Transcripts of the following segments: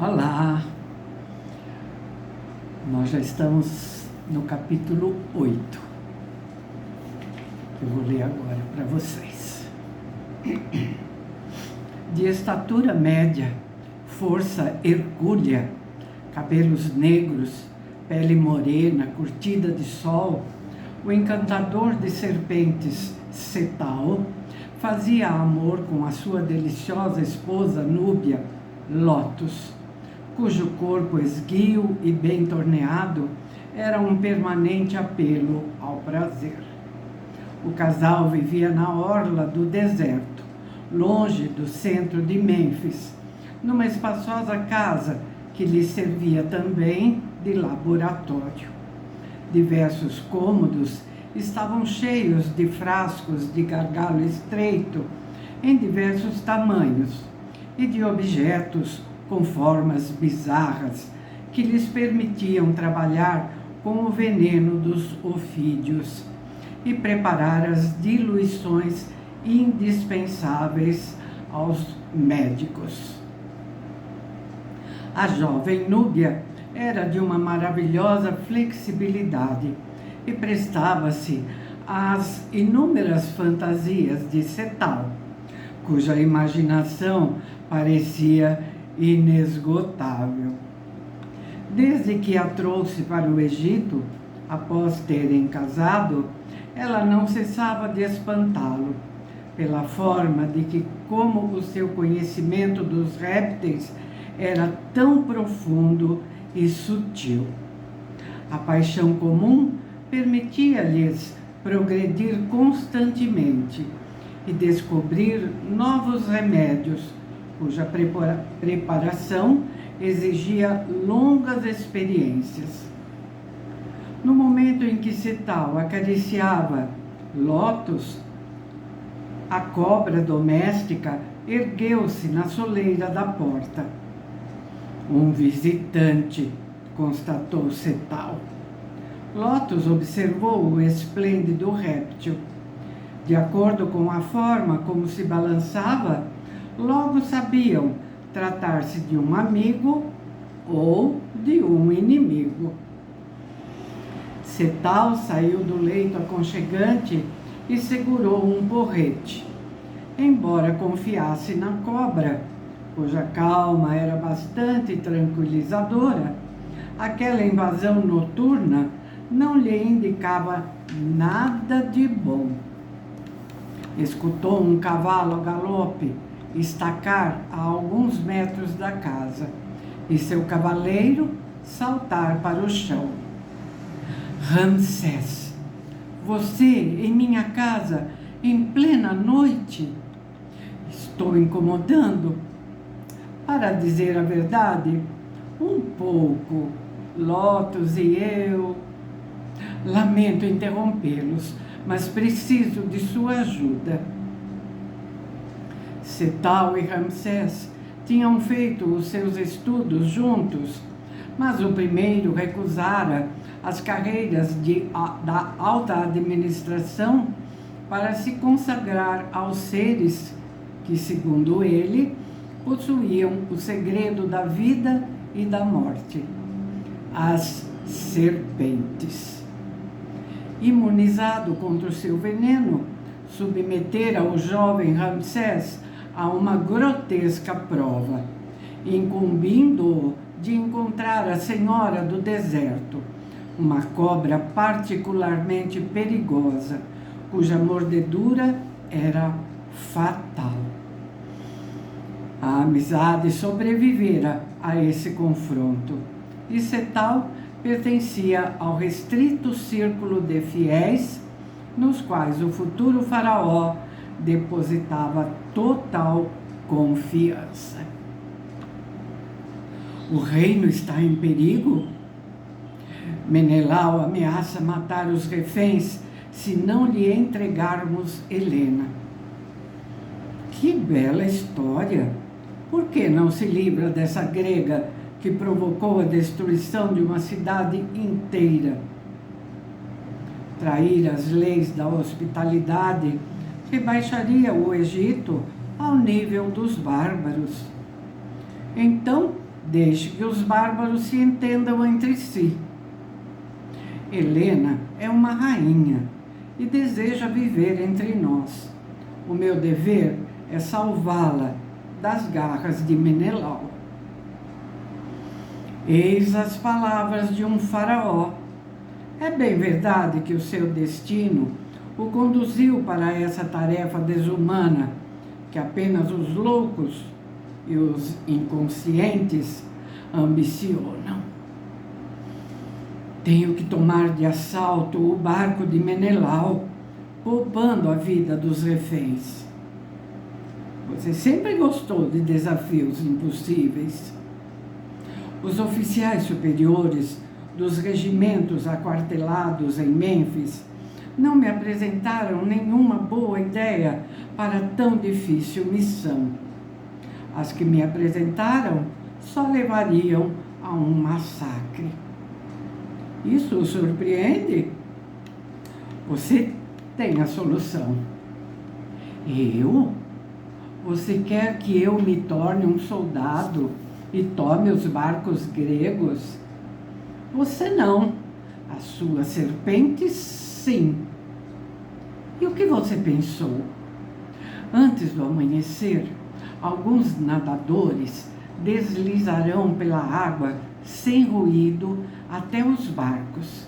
Olá, nós já estamos no capítulo 8, que eu vou ler agora para vocês. De estatura média, força hercúlea, cabelos negros, pele morena, curtida de sol, o encantador de serpentes Cetal fazia amor com a sua deliciosa esposa núbia, Lotus, cujo corpo esguio e bem torneado era um permanente apelo ao prazer. O casal vivia na orla do deserto, longe do centro de Mênfis, numa espaçosa casa que lhe servia também de laboratório. Diversos cômodos estavam cheios de frascos de gargalo estreito, em diversos tamanhos, e de objetos com formas bizarras, que lhes permitiam trabalhar com o veneno dos ofídeos e preparar as diluições indispensáveis aos médicos. A jovem núbia era de uma maravilhosa flexibilidade e prestava-se às inúmeras fantasias de Cetal, cuja imaginação parecia inesgotável. Desde que a trouxe para o Egito, após terem casado, ela não cessava de espantá-lo, pela forma de que, como o seu conhecimento dos répteis era tão profundo e sutil. A paixão comum permitia-lhes progredir constantemente e descobrir novos remédios, cuja preparação exigia longas experiências. No momento em que Cetal acariciava Lotus, a cobra doméstica ergueu-se na soleira da porta. Um visitante, constatou Cetal. Lotus observou o esplêndido réptil. De acordo com a forma como se balançava, logo sabiam tratar-se de um amigo ou de um inimigo. Cetal saiu do leito aconchegante e segurou um porrete. Embora confiasse na cobra, cuja calma era bastante tranquilizadora, aquela invasão noturna não lhe indicava nada de bom. Escutou um cavalo a galope estacar a alguns metros da casa e seu cavaleiro saltar para o chão. Ramsés, você em minha casa em plena noite? Estou incomodando? Para dizer a verdade, um pouco. Lotus e eu... Lamento interrompê-los, mas preciso de sua ajuda. Cetal e Ramsés tinham feito os seus estudos juntos, mas o primeiro recusara as carreiras da alta administração para se consagrar aos seres que, segundo ele, possuíam o segredo da vida e da morte, as serpentes. Imunizado contra o seu veneno, submetera o jovem Ramsés a uma grotesca prova, incumbindo-o de encontrar a senhora do deserto, uma cobra particularmente perigosa, cuja mordedura era fatal. A amizade sobrevivera a esse confronto, e Cetal pertencia ao restrito círculo de fiéis, nos quais o futuro faraó depositava total confiança. O reino está em perigo? Menelau ameaça matar os reféns se não lhe entregarmos Helena. Que bela história! Por que não se livra dessa grega que provocou a destruição de uma cidade inteira? Trair as leis da hospitalidade rebaixaria o Egito ao nível dos bárbaros. Então, Deixe que os bárbaros se entendam entre si. Helena é uma rainha e deseja viver entre nós. O meu dever é salvá-la das garras de Menelau. Eis as palavras de um faraó. É bem verdade que o seu destino o conduziu para essa tarefa desumana que apenas os loucos e os inconscientes ambicionam. Tenho que tomar de assalto o barco de Menelau, poupando a vida dos reféns. Você sempre gostou de desafios impossíveis. Os oficiais superiores dos regimentos aquartelados em Mênfis não me apresentaram nenhuma boa ideia para tão difícil missão. As que me apresentaram só levariam a um massacre. Isso o surpreende? Você tem a solução. Eu? Você quer que eu me torne um soldado e tome os barcos gregos? Você não. As suas serpentes, sim. E o que você pensou? Antes do amanhecer, alguns nadadores deslizarão pela água sem ruído até os barcos.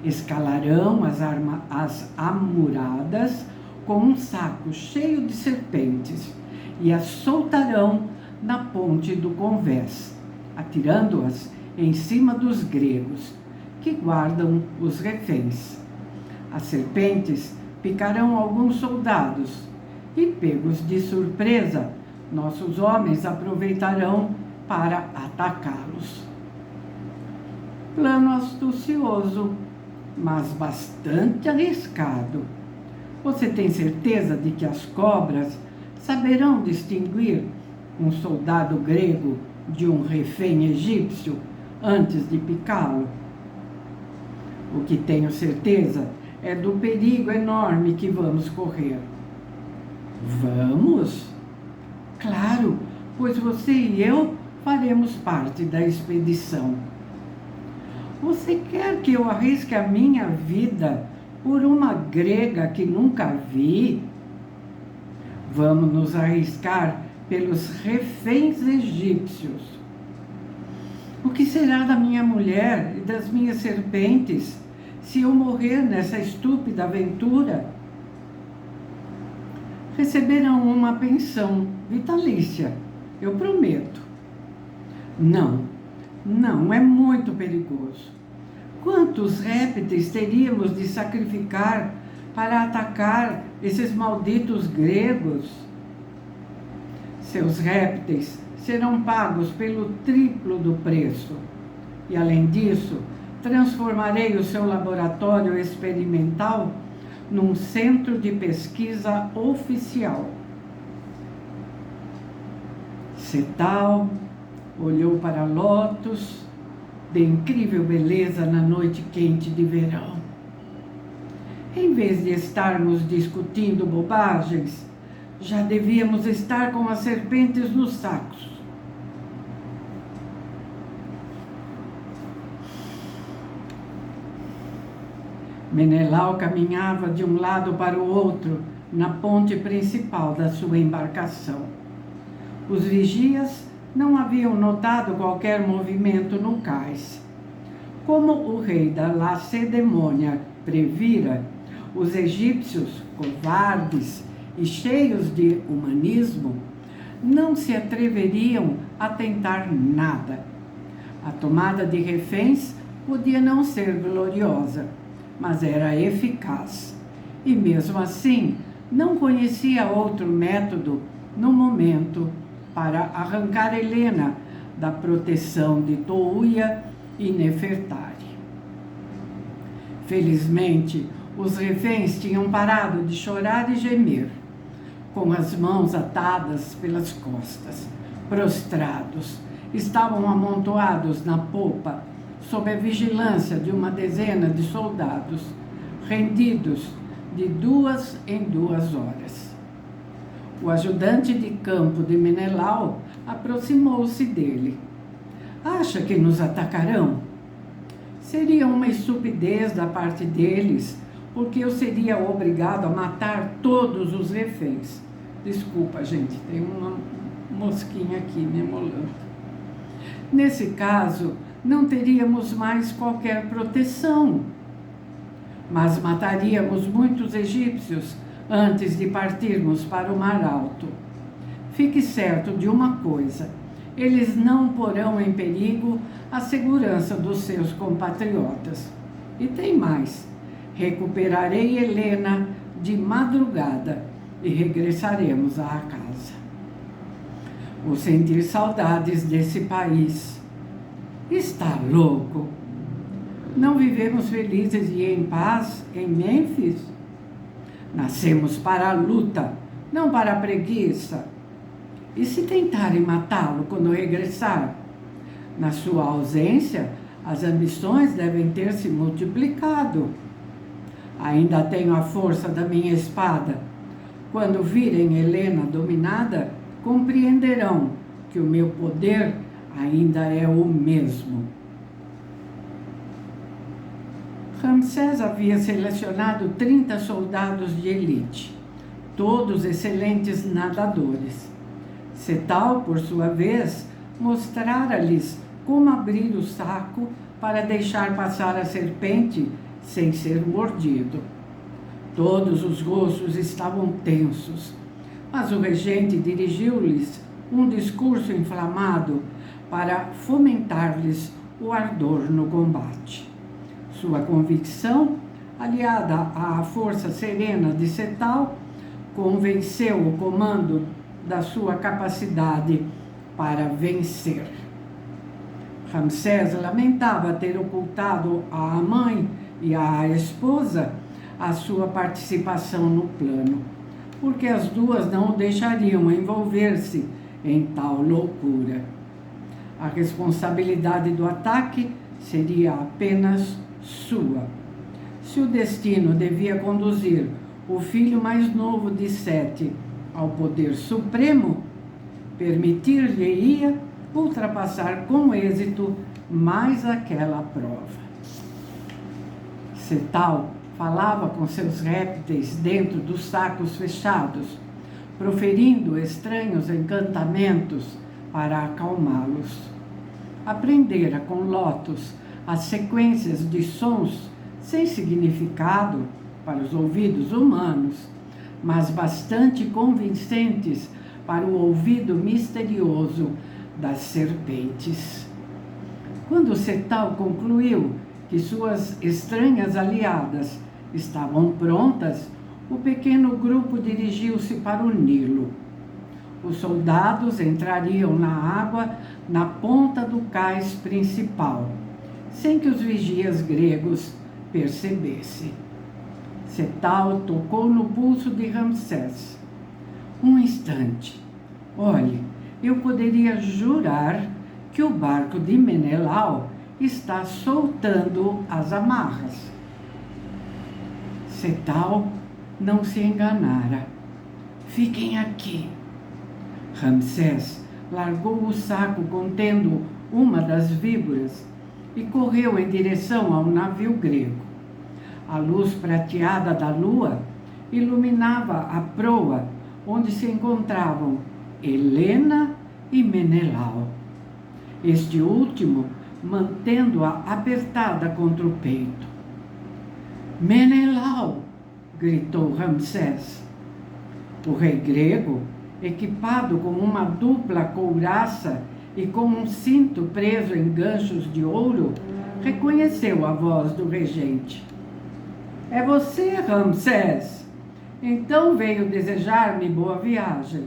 Escalarão as amuradas com um saco cheio de serpentes e as soltarão na ponte do convés, atirando-as em cima dos gregos, que guardam os reféns. As serpentes picarão alguns soldados e, pegos de surpresa, nossos homens aproveitarão para atacá-los. Plano astucioso, mas bastante arriscado. Você tem certeza de que as cobras saberão distinguir um soldado grego de um refém egípcio antes de picá-lo? O que tenho certeza é do perigo enorme que vamos correr. Vamos? Claro, pois você e eu faremos parte da expedição. Você quer que eu arrisque a minha vida por uma grega que nunca vi? Vamos nos arriscar pelos reféns egípcios. O que será da minha mulher e das minhas serpentes se eu morrer nessa estúpida aventura? Receberão uma pensão vitalícia, eu prometo. Não, é muito perigoso. Quantos répteis teríamos de sacrificar para atacar esses malditos gregos? Seus répteis serão pagos pelo triplo do preço. E, além disso, transformarei o seu laboratório experimental num centro de pesquisa oficial. Cetal olhou para Lotus, de incrível beleza na noite quente de verão. Em vez de estarmos discutindo bobagens, já devíamos estar com as serpentes nos sacos. Menelau caminhava de um lado para o outro na ponte principal da sua embarcação. Os vigias não haviam notado qualquer movimento no cais. Como o rei da Lacedemônia previra, os egípcios, covardes e cheios de humanismo, não se atreveriam a tentar nada. A tomada de reféns podia não ser gloriosa, mas era eficaz. E mesmo assim, não conhecia outro método no momento para arrancar Helena da proteção de Touia e Nefertari. Felizmente, os reféns tinham parado de chorar e gemer, com as mãos atadas pelas costas, prostrados. Estavam amontoados na popa, sob a vigilância de uma dezena de soldados, rendidos de 2 em 2 horas. O ajudante de campo de Menelau aproximou-se dele. Acha que nos atacarão? Seria uma estupidez da parte deles, porque eu seria obrigado a matar todos os reféns. Desculpa, gente, tem uma mosquinha aqui me molando. Nesse caso, não teríamos mais qualquer proteção, mas mataríamos muitos egípcios antes de partirmos para o Mar Alto. Fique certo de uma coisa: eles não porão em perigo a segurança dos seus compatriotas. E tem mais: recuperarei Helena de madrugada e regressaremos à casa. Vou sentir saudades desse país. Está louco? Não vivemos felizes e em paz em Mênfis? Nascemos para a luta, não para a preguiça. E se tentarem matá-lo quando regressar? Na sua ausência, as ambições devem ter se multiplicado. Ainda tenho a força da minha espada. Quando virem Helena dominada, compreenderão que o meu poder ainda é o mesmo. Ramsés havia selecionado 30 soldados de elite, todos excelentes nadadores. Setal, por sua vez, mostrara-lhes como abrir o saco para deixar passar a serpente sem ser mordido. Todos os rostos estavam tensos, mas o regente dirigiu-lhes um discurso inflamado para fomentar-lhes o ardor no combate. Sua convicção, aliada à força serena de Setal, convenceu o comando da sua capacidade para vencer. Ramsés lamentava ter ocultado à mãe e à esposa a sua participação no plano, porque as duas não o deixariam envolver-se em tal loucura. A responsabilidade do ataque seria apenas sua. Se o destino devia conduzir o filho mais novo de Sete ao poder supremo, permitir-lhe-ia ultrapassar com êxito mais aquela prova. Setal falava com seus répteis dentro dos sacos fechados, proferindo estranhos encantamentos para acalmá-los. Aprendera com Lotus as sequências de sons sem significado para os ouvidos humanos, mas bastante convincentes para o ouvido misterioso das serpentes. Quando Setal concluiu que suas estranhas aliadas estavam prontas, o pequeno grupo dirigiu-se para o Nilo. Os soldados entrariam na água na ponta do cais principal, sem que os vigias gregos percebessem. Setal tocou no pulso de Ramsés. Um instante. Olhe, eu poderia jurar que o barco de Menelau está soltando as amarras. Setal não se enganara. Fiquem aqui. Ramsés largou o saco contendo uma das víboras e correu em direção ao navio grego. A luz prateada da lua iluminava a proa onde se encontravam Helena e Menelau. Este último mantendo-a apertada contra o peito. Menelau! Gritou Ramsés. O rei grego, equipado com uma dupla couraça e com um cinto preso em ganchos de ouro, reconheceu a voz do regente. É você, Ramsés? Então veio desejar-me boa viagem.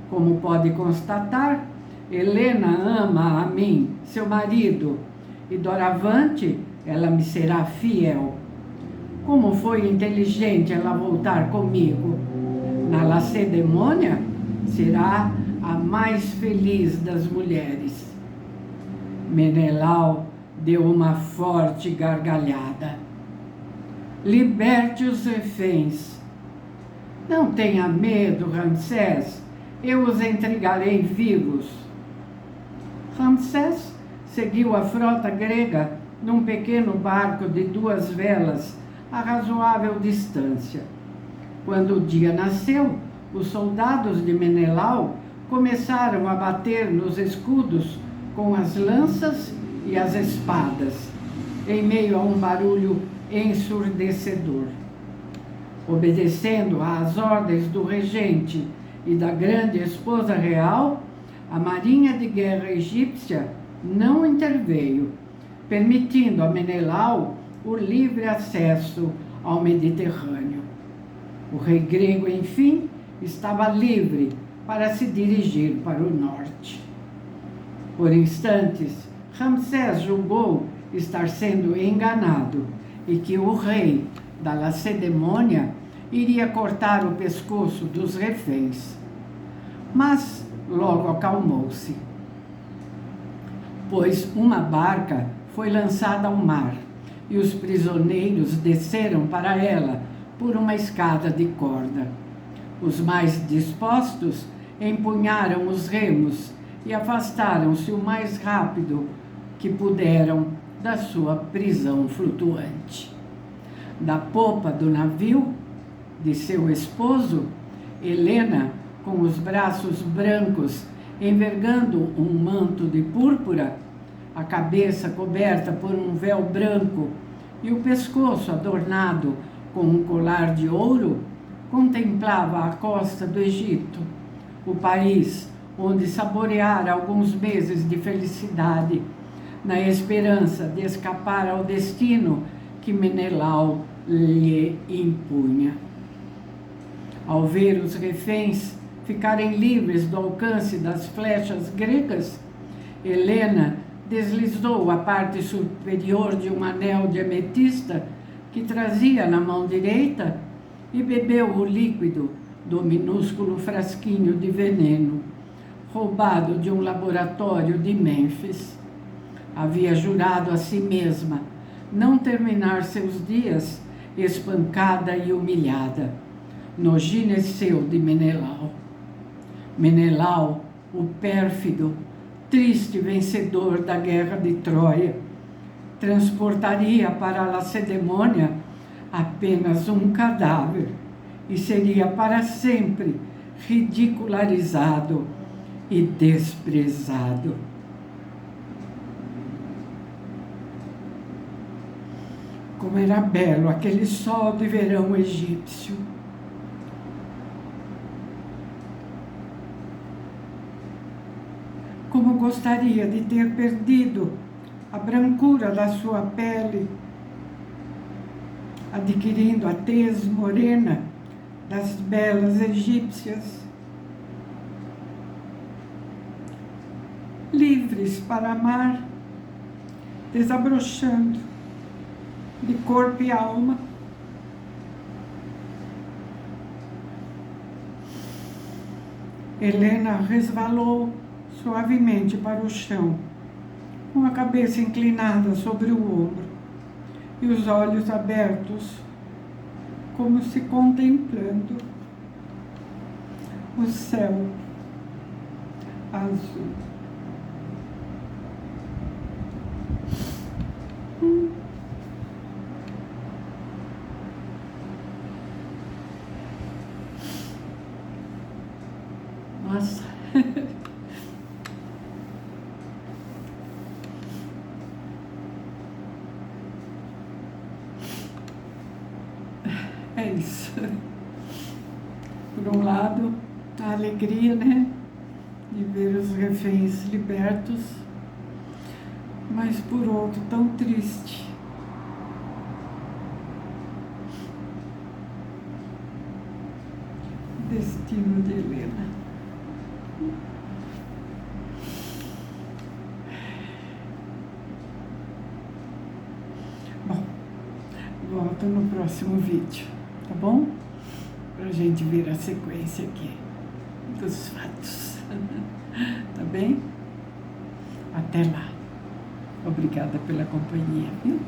Como pode constatar, Helena ama a mim, seu marido, e doravante ela me será fiel. Como foi inteligente ela voltar comigo. Na Lacedemônia será a mais feliz das mulheres. Menelau deu uma forte gargalhada. Liberte os reféns. Não tenha medo, Ramsés, eu os entregarei vivos. Ramsés seguiu a frota grega num pequeno barco de 2 velas a razoável distância. Quando o dia nasceu, os soldados de Menelau começaram a bater nos escudos com as lanças e as espadas, em meio a um barulho ensurdecedor. Obedecendo às ordens do regente e da grande esposa real, a marinha de guerra egípcia não interveio, permitindo a Menelau o livre acesso ao Mediterrâneo. O rei grego, enfim, estava livre para se dirigir para o norte. Por instantes, Ramsés julgou estar sendo enganado e que o rei da Lacedemônia iria cortar o pescoço dos reféns. Mas logo acalmou-se, pois uma barca foi lançada ao mar e os prisioneiros desceram para ela por uma escada de corda. Os mais dispostos empunharam os remos e afastaram-se o mais rápido que puderam da sua prisão flutuante. Da popa do navio de seu esposo, Helena, com os braços brancos envergando um manto de púrpura, a cabeça coberta por um véu branco e o pescoço adornado com um colar de ouro, contemplava a costa do Egito, o país onde saboreara alguns meses de felicidade, na esperança de escapar ao destino que Menelau lhe impunha. Ao ver os reféns ficarem livres do alcance das flechas gregas, Helena deslizou a parte superior de um anel de ametista que trazia na mão direita e bebeu o líquido do minúsculo frasquinho de veneno, roubado de um laboratório de Mênfis. Havia jurado a si mesma não terminar seus dias espancada e humilhada no gineceu de Menelau. Menelau, o pérfido, triste vencedor da guerra de Troia, transportaria para a Lacedemônia apenas um cadáver e seria para sempre ridicularizado e desprezado. Como era belo aquele sol de verão egípcio. Como gostaria de ter perdido a brancura da sua pele, adquirindo a tez morena das belas egípcias, livres para amar, desabrochando de corpo e alma. Helena resvalou suavemente para o chão, com a cabeça inclinada sobre o ombro e os olhos abertos, como se contemplando o céu azul. Nossa. É isso. Por um lado, a alegria, né, de ver os reféns libertos, mas por outro, tão triste. Destino de Helena. Bom, volto no próximo vídeo, tá bom? Pra gente ver a sequência aqui dos fatos. Tá bem? Até lá. Obrigada pela companhia, viu?